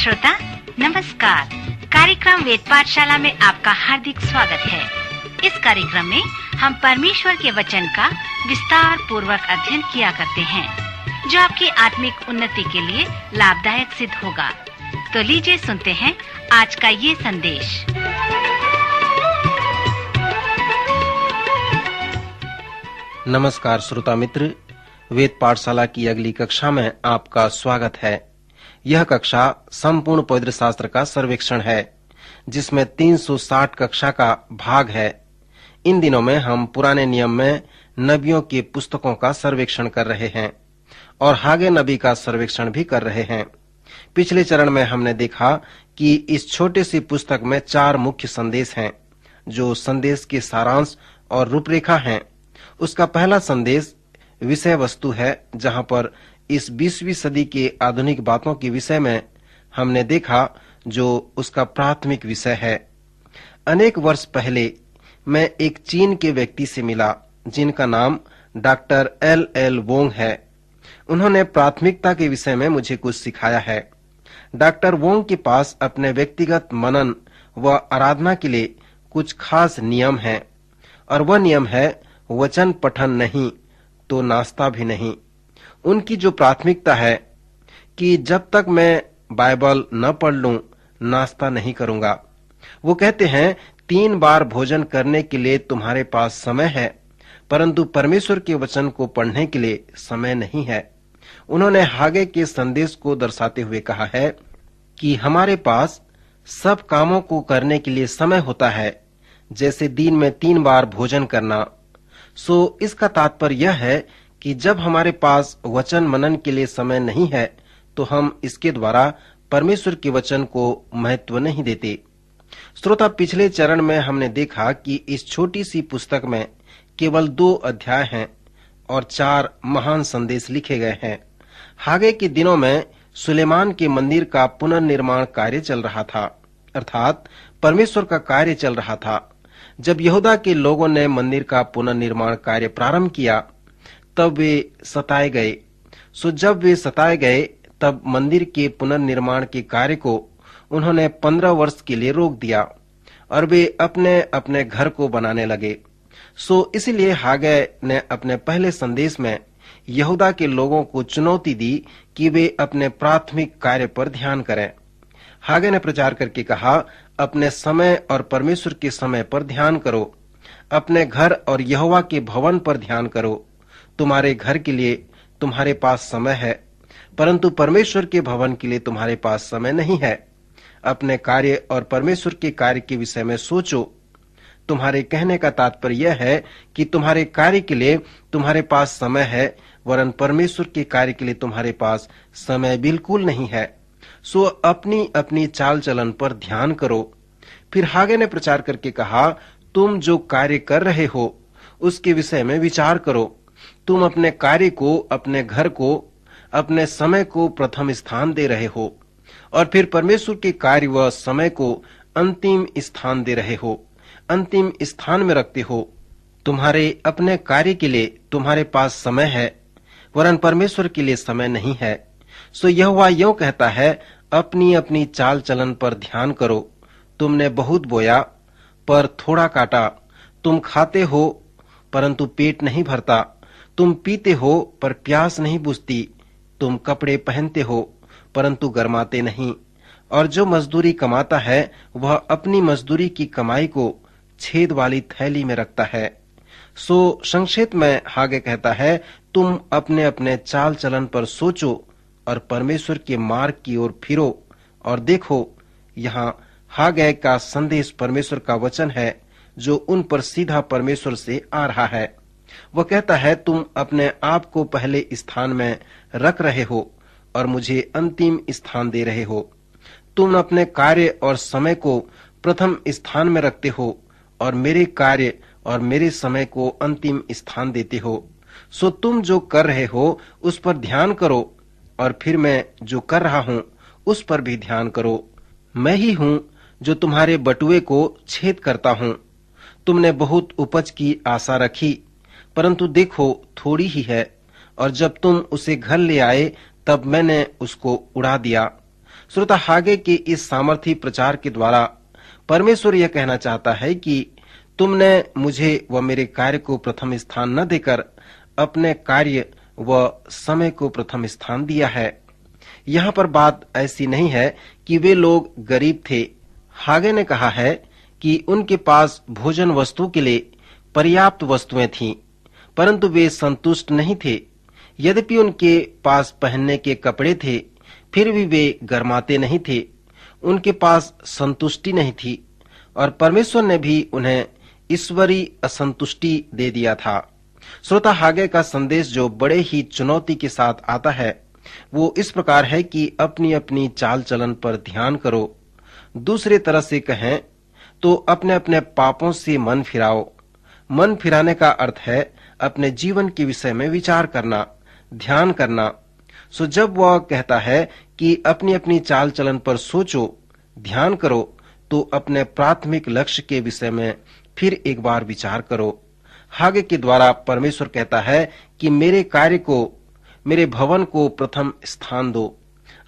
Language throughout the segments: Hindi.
श्रोता नमस्कार। कार्यक्रम वेद पाठशाला में आपका हार्दिक स्वागत है। इस कार्यक्रम में हम परमेश्वर के वचन का विस्तार पूर्वक अध्ययन किया करते हैं, जो आपकी आत्मिक उन्नति के लिए लाभदायक सिद्ध होगा। तो लीजिए सुनते हैं आज का ये संदेश। नमस्कार श्रोता मित्र, वेद पाठशाला की अगली कक्षा में आपका स्वागत है। यह कक्षा संपूर्ण पवित्र शास्त्र का सर्वेक्षण है, जिसमें 360 कक्षा का भाग है। इन दिनों में हम पुराने नियम में नबियों की पुस्तकों का सर्वेक्षण कर रहे हैं और हागे नबी का सर्वेक्षण भी कर रहे हैं। पिछले चरण में हमने देखा कि इस छोटी सी पुस्तक में 4 मुख्य संदेश हैं, जो संदेश के सारांश और रूपरेखा हैं। उसका पहला संदेश विषय वस्तु है, जहां पर इस 20वीं सदी के आधुनिक बातों के विषय में हमने देखा, जो उसका प्राथमिक विषय है। अनेक वर्ष पहले मैं एक चीन के व्यक्ति से मिला, जिनका नाम डॉक्टर एल वोंग है। उन्होंने प्राथमिकता के विषय में मुझे कुछ सिखाया है। डॉक्टर वोंग के पास अपने व्यक्तिगत मनन व आराधना के लिए कुछ खास नियम हैं, और वह नियम है वचन पठन नहीं तो नाश्ता भी नहीं। उनकी जो प्राथमिकता है कि जब तक मैं बाइबल न पढ़ लूं, नाश्ता नहीं करूंगा। वो कहते हैं 3 बार भोजन करने के लिए तुम्हारे पास समय है, परंतु परमेश्वर के वचन को पढ़ने के लिए समय नहीं है। उन्होंने हागे के संदेश को दर्शाते हुए कहा है कि हमारे पास सब कामों को करने के लिए समय होता है, जैसे दिन में 3 बार भोजन करना। सो इसका तात्पर्य यह है कि जब हमारे पास वचन मनन के लिए समय नहीं है, तो हम इसके द्वारा परमेश्वर के वचन को महत्व नहीं देते। श्रोता, पिछले चरण में हमने देखा कि इस छोटी सी पुस्तक में केवल 2 अध्याय हैं और 4 महान संदेश लिखे गए हैं। हागे के दिनों में सुलेमान के मंदिर का पुनर्निर्माण कार्य चल रहा था, अर्थात परमेश्वर का कार्य चल रहा था। जब यहूदा के लोगों ने मंदिर का पुनर्निर्माण कार्य प्रारंभ किया, तब वे सताए गए। सो जब वे सताए गए, तब मंदिर के पुनर्निर्माण के कार्य को उन्होंने 15 वर्ष के लिए रोक दिया और वे अपने अपने घर को बनाने लगे। सो इसलिए हागे ने अपने पहले संदेश में यहूदा के लोगों को चुनौती दी कि वे अपने प्राथमिक कार्य पर ध्यान करें। हागे ने प्रचार करके कहा, अपने समय और परमेश्वर के समय पर ध्यान करो। अपने घर और यहोवा के भवन पर ध्यान करो। तुम्हारे घर के लिए तुम्हारे पास समय है, परंतु परमेश्वर के भवन के लिए तुम्हारे पास समय नहीं है। अपने कार्य और परमेश्वर के कार्य के विषय में सोचो। तुम्हारे कहने का तात्पर्य यह है कि तुम्हारे कार्य के लिए तुम्हारे पास समय है, वरन परमेश्वर के कार्य के लिए तुम्हारे पास समय बिल्कुल नहीं है। सो अपनी अपनी चाल चलन पर ध्यान करो। फिर हागे ने प्रचार करके कहा, तुम जो कार्य कर रहे हो उसके विषय में विचार करो। तुम अपने कार्य को, अपने घर को, अपने समय को प्रथम स्थान दे रहे हो, और फिर परमेश्वर के कार्य व समय को अंतिम स्थान दे रहे हो, अंतिम स्थान में रखते हो। तुम्हारे अपने कार्य के लिए तुम्हारे पास समय है, वरन परमेश्वर के लिए समय नहीं है। सो यहोवा यूं कहता है, अपनी अपनी चाल चलन पर ध्यान करो। तुमने बहुत बोया पर थोड़ा काटा। तुम खाते हो परंतु पेट नहीं भरता। तुम पीते हो पर प्यास नहीं बुझती। तुम कपड़े पहनते हो परंतु गरमाते नहीं। और जो मजदूरी कमाता है, वह अपनी मजदूरी की कमाई को छेद वाली थैली में रखता है। सो संक्षेप में हागे कहता है, तुम अपने अपने चाल चलन पर सोचो और परमेश्वर के मार्ग की ओर फिरो। और देखो, यहाँ हागे का संदेश परमेश्वर का वचन है, जो उन पर सीधा परमेश्वर से आ रहा है। वह कहता है, तुम अपने आप को पहले स्थान में रख रहे हो और मुझे अंतिम स्थान दे रहे हो। तुम अपने कार्य और समय को प्रथम स्थान में रखते हो और मेरे कार्य और मेरे समय को अंतिम स्थान देते हो। सो तुम जो कर रहे हो उस पर ध्यान करो, और फिर मैं जो कर रहा हूँ उस पर भी ध्यान करो। मैं ही हूँ जो तुम्हारे बटुए को छेद करता हूँ। तुमने बहुत उपज की आशा रखी, परंतु देखो थोड़ी ही है, और जब तुम उसे घर ले आए तब मैंने उसको उड़ा दिया। श्रोता, हागे के इस सामर्थी प्रचार के द्वारा परमेश्वर यह कहना चाहता है कि तुमने मुझे व मेरे कार्य को प्रथम स्थान न देकर अपने कार्य व समय को प्रथम स्थान दिया है। यहाँ पर बात ऐसी नहीं है कि वे लोग गरीब थे। हागे ने कहा है कि उनके पास भोजन वस्तु के लिए पर्याप्त वस्तुएं थीं, परंतु वे संतुष्ट नहीं थे। यद्यपि उनके पास पहनने के कपड़े थे, फिर भी वे गर्माते नहीं थे। उनके पास संतुष्टि नहीं थी और परमेश्वर ने भी उन्हें ईश्वरीय असंतुष्टि दे दिया था। श्रोता, हागे का संदेश जो बड़े ही चुनौती के साथ आता है वो इस प्रकार है कि अपनी अपनी चाल चलन पर ध्यान करो। दूसरे तरह से कहें तो अपने अपने पापों से मन फिराओ। मन फिराने का अर्थ है अपने जीवन के विषय में विचार करना, ध्यान करना। सो जब वह कहता है कि अपनी अपनी चाल चलन पर सोचो, ध्यान करो, तो अपने प्राथमिक लक्ष्य के विषय में फिर एक बार विचार करो। हागे के द्वारा परमेश्वर कहता है कि मेरे कार्य को, मेरे भवन को प्रथम स्थान दो,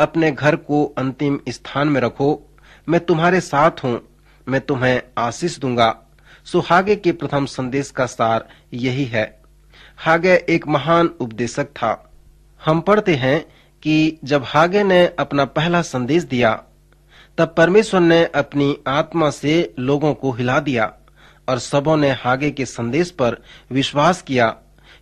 अपने घर को अंतिम स्थान में रखो। मैं तुम्हारे साथ हूँ, मैं तुम्हें आशीष दूंगा। सो हागे के प्रथम संदेश का सार यही है। हागे एक महान उपदेशक था। हम पढ़ते हैं कि जब हागे ने अपना पहला संदेश दिया तब परमेश्वर ने अपनी आत्मा से लोगों को हिला दिया और सबों ने हागे के संदेश पर विश्वास किया।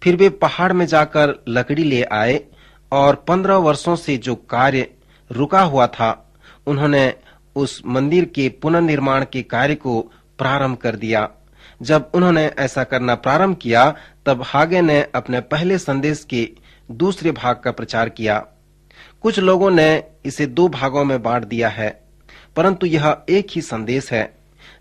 फिर वे पहाड़ में जाकर लकड़ी ले आए और 15 वर्षों से जो कार्य रुका हुआ था उन्होंने उस मंदिर के पुनर्निर्माण के कार्य को प्रारंभ कर दिया। जब उन्होंने ऐसा करना प्रारंभ किया तब हागे ने अपने पहले संदेश के दूसरे भाग का प्रचार किया। कुछ लोगों ने इसे 2 भागों में बांट दिया है, परंतु यह एक ही संदेश है।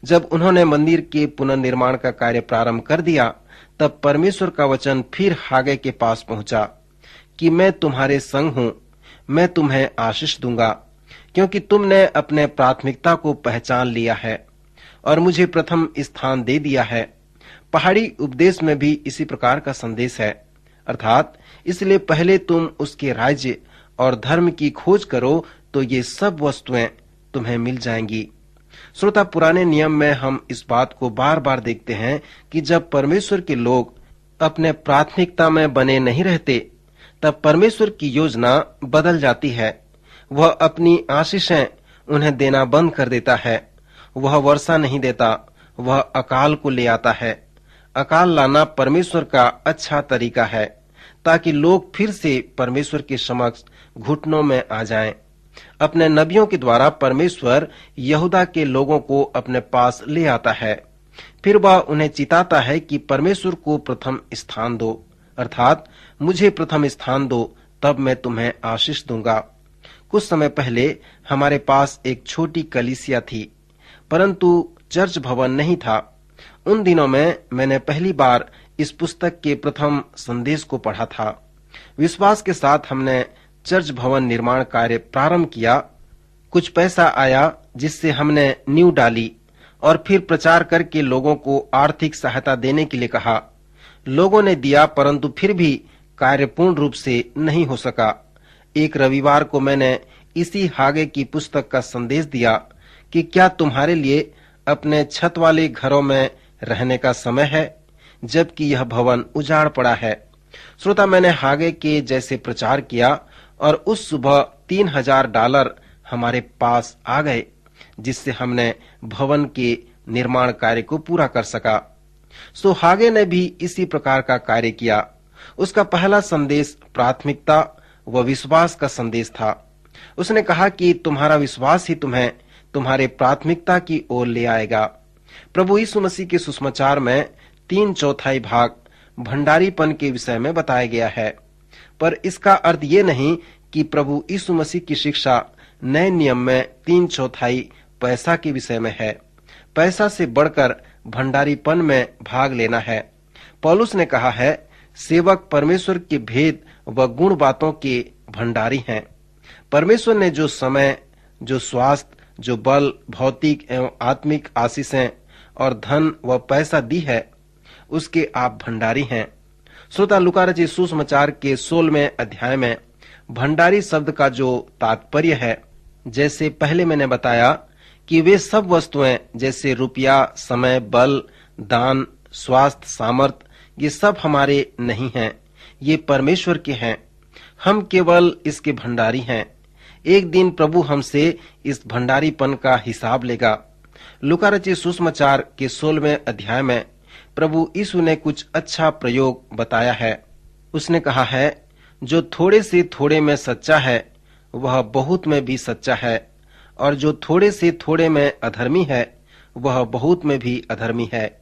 जब उन्होंने मंदिर के पुनर्निर्माण का कार्य प्रारंभ कर दिया तब परमेश्वर का वचन फिर हागे के पास पहुंचा कि मैं तुम्हारे संग हूं, मैं तुम्हें आशीष दूंगा, क्योंकि तुमने अपने प्राथमिकता को पहचान लिया है और मुझे प्रथम स्थान दे दिया है। पहाड़ी उपदेश में भी इसी प्रकार का संदेश है, अर्थात इसलिए पहले तुम उसके राज्य और धर्म की खोज करो तो ये सब वस्तुएं तुम्हें मिल जाएंगी। श्रोता, पुराने नियम में हम इस बात को बार बार देखते हैं कि जब परमेश्वर के लोग अपने प्राथमिकता में बने नहीं रहते तब परमेश्वर की योजना बदल जाती है। वह अपनी आशीषें उन्हें देना बंद कर देता है। वह वर्षा नहीं देता, वह अकाल को ले आता है। अकाल लाना परमेश्वर का अच्छा तरीका है ताकि लोग फिर से परमेश्वर के समक्ष घुटनों में आ जाएं। अपने नबियों के द्वारा परमेश्वर यहूदा के लोगों को अपने पास ले आता है। फिर वह उन्हें चिताता है कि परमेश्वर को प्रथम स्थान दो, अर्थात मुझे प्रथम स्थान दो, तब मैं तुम्हें आशीष दूंगा। कुछ समय पहले हमारे पास एक छोटी कलीसिया थी, परंतु चर्च भवन नहीं था। उन दिनों में मैंने पहली बार इस पुस्तक के प्रथम संदेश को पढ़ा था। विश्वास के साथ हमने चर्च भवन निर्माण कार्य प्रारंभ किया। कुछ पैसा आया जिससे हमने नींव डाली और फिर प्रचार करके लोगों को आर्थिक सहायता देने के लिए कहा। लोगों ने दिया, परंतु फिर भी कार्य पूर्ण रूप से नहीं हो सका। एक रविवार को मैंने इसी हागे की पुस्तक का संदेश दिया कि क्या तुम्हारे लिए अपने छत वाले घरों में रहने का समय है, जबकि यह भवन उजाड़ पड़ा है। श्रोता, मैंने हागे के जैसे प्रचार किया और उस सुबह $3000 हमारे पास आ गए, जिससे हमने भवन के निर्माण कार्य को पूरा कर सका। सो हागे ने भी इसी प्रकार का कार्य किया। उसका पहला संदेश प्राथमिकता व विश्वास का संदेश था। उसने कहा कि तुम्हारा विश्वास ही तुम्हें तुम्हारे प्राथमिकता की ओर ले आएगा। प्रभु यीशु मसीह के सुसमाचार में 3/4 भाग भंडारीपन के विषय में बताया गया है, पर इसका अर्थ ये नहीं कि प्रभु यीशु मसीह की शिक्षा नए नियम में 3/4 पैसा के विषय में है। पैसा से बढ़कर भंडारीपन में भाग लेना है। पौलुस ने कहा है, सेवक परमेश्वर के भेद व गुण बातों के भंडारी हैं। परमेश्वर ने जो समय, जो स्वास्थ्य, जो बल, भौतिक एवं आत्मिक आशीषें और धन व पैसा दी है, उसके आप भंडारी हैं। श्रोता, लूका रचित सुसमाचार के 16वें अध्याय में भंडारी शब्द का जो तात्पर्य है जैसे पहले मैंने बताया कि वे सब वस्तुएं जैसे रुपया, समय, बल, दान, स्वास्थ्य, सामर्थ, ये सब हमारे नहीं हैं, ये परमेश्वर के हैं। हम केवल इसके भंडारी हैं। एक दिन प्रभु हमसे इस भंडारीपन का हिसाब लेगा। लूका रचित सुसमाचार के 16वें अध्याय में प्रभु यीशु ने कुछ अच्छा प्रयोग बताया है। उसने कहा है, जो थोड़े से थोड़े में सच्चा है वह बहुत में भी सच्चा है, और जो थोड़े से थोड़े में अधर्मी है वह बहुत में भी अधर्मी है।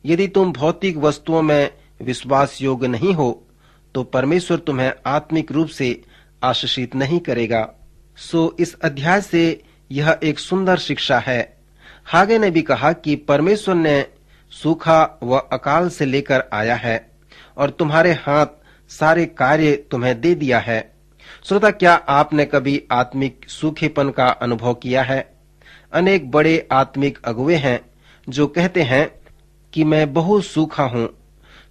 यदि तुम भौतिक वस्तुओं में विश्वास योग्य नहीं हो तो परमेश्वर तुम्हें आत्मिक रूप से आशीषित नहीं करेगा। सो इस अध्याय से यह एक सुंदर शिक्षा है। हागे ने भी कहा कि परमेश्वर ने सूखा व अकाल से लेकर आया है और तुम्हारे हाथ सारे कार्य तुम्हें दे दिया है। श्रोता, क्या आपने कभी आत्मिक सूखेपन का अनुभव किया है? अनेक बड़े आत्मिक अगुवे हैं जो कहते हैं कि मैं बहुत सूखा हूँ।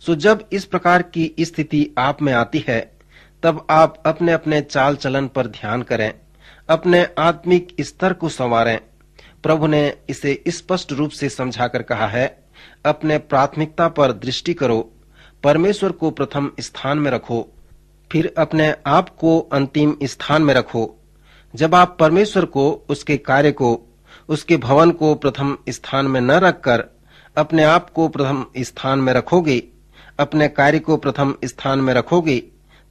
सो जब इस प्रकार की स्थिति आप में आती है तब आप अपने अपने चाल चलन पर ध्यान करें, अपने आत्मिक स्तर को संवारें। प्रभु ने इसे स्पष्ट रूप से समझाकर कहा है, अपने प्राथमिकता पर दृष्टि करो, परमेश्वर को प्रथम स्थान में रखो, फिर अपने आप को अंतिम स्थान में रखो। जब आप परमेश्वर को, उसके कार्य को, उसके भवन को प्रथम स्थान में न रखकर अपने आप को प्रथम स्थान में रखोगे, अपने कार्य को प्रथम स्थान में रखोगे,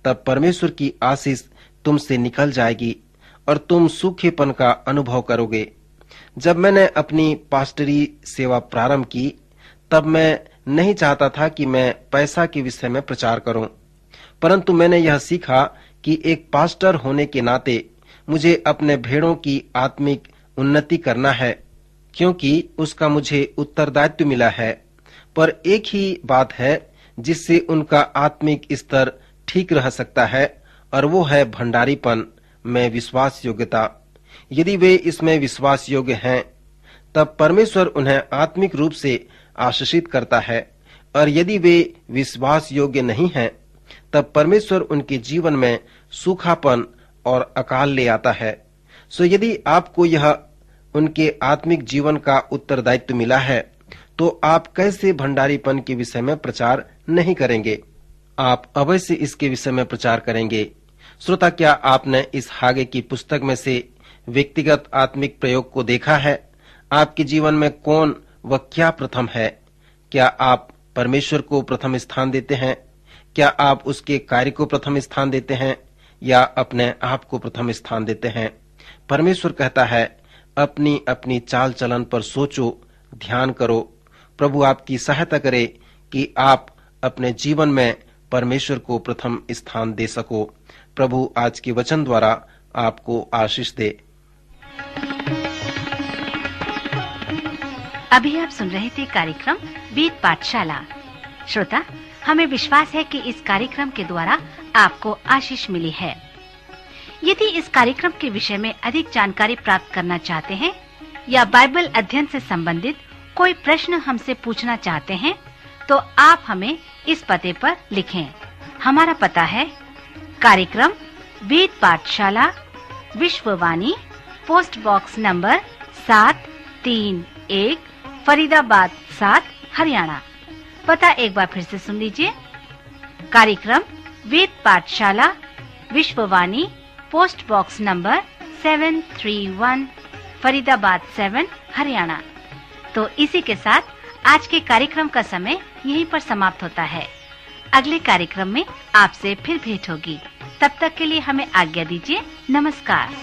तब परमेश्वर की आशीष तुमसे निकल जाएगी और तुम सूखेपन का अनुभव करोगे। जब मैंने अपनी पास्टरी सेवा प्रारंभ की तब मैं नहीं चाहता था कि मैं पैसा के विषय में प्रचार करूं, परंतु मैंने यह सीखा कि एक पास्टर होने के नाते मुझे अपने भेड़ों की आत्मिक उन्नति करना है, क्योंकि उसका मुझे उत्तरदायित्व मिला है। पर एक ही बात है जिससे उनका आत्मिक स्तर ठीक रह सकता है, और वो है भंडारीपन में विश्वास योग्यता। यदि वे इसमें विश्वास योग्य हैं तब परमेश्वर उन्हें आत्मिक रूप से आशीषित करता है, और यदि वे विश्वास योग्य नहीं हैं तब परमेश्वर उनके जीवन में सूखापन और अकाल ले आता है। सो यदि आपको यह उनके आत्मिक जीवन का उत्तरदायित्व मिला है तो आप कैसे भंडारीपन के विषय में प्रचार नहीं करेंगे? आप अवश्य इसके विषय में प्रचार करेंगे। श्रोता, क्या आपने इस हागे की पुस्तक में से व्यक्तिगत आत्मिक प्रयोग को देखा है? आपके जीवन में कौन व क्या प्रथम है? क्या आप परमेश्वर को प्रथम स्थान देते हैं? क्या आप उसके कार्य को प्रथम स्थान देते हैं या अपने आप को प्रथम स्थान देते हैं? परमेश्वर कहता है, अपनी अपनी चाल चलन पर सोचो, ध्यान करो। प्रभु आपकी सहायता करे कि आप अपने जीवन में परमेश्वर को प्रथम स्थान दे सको। प्रभु आज के वचन द्वारा आपको आशीष दे। अभी आप सुन रहे थे कार्यक्रम वेद पाठशाला। श्रोता, हमें विश्वास है कि इस कार्यक्रम के द्वारा आपको आशीष मिली है। यदि इस कार्यक्रम के विषय में अधिक जानकारी प्राप्त करना चाहते हैं या बाइबल अध्ययन से संबंधित कोई प्रश्न हमसे पूछना चाहते हैं तो आप हमें इस पते पर लिखें। हमारा पता है कार्यक्रम Ved Pathshala, Vishwavani, post box number 731, Faridabad 7, Haryana. पता एक बार फिर से सुन लीजिए। कार्यक्रम Ved Pathshala, Vishwavani, post box number 731, Faridabad 7, Haryana. तो इसी के साथ आज के कार्यक्रम का समय यहीं पर समाप्त होता है। अगले कार्यक्रम में आपसे फिर भेंट होगी। तब तक के लिए हमें आज्ञा दीजिए। नमस्कार।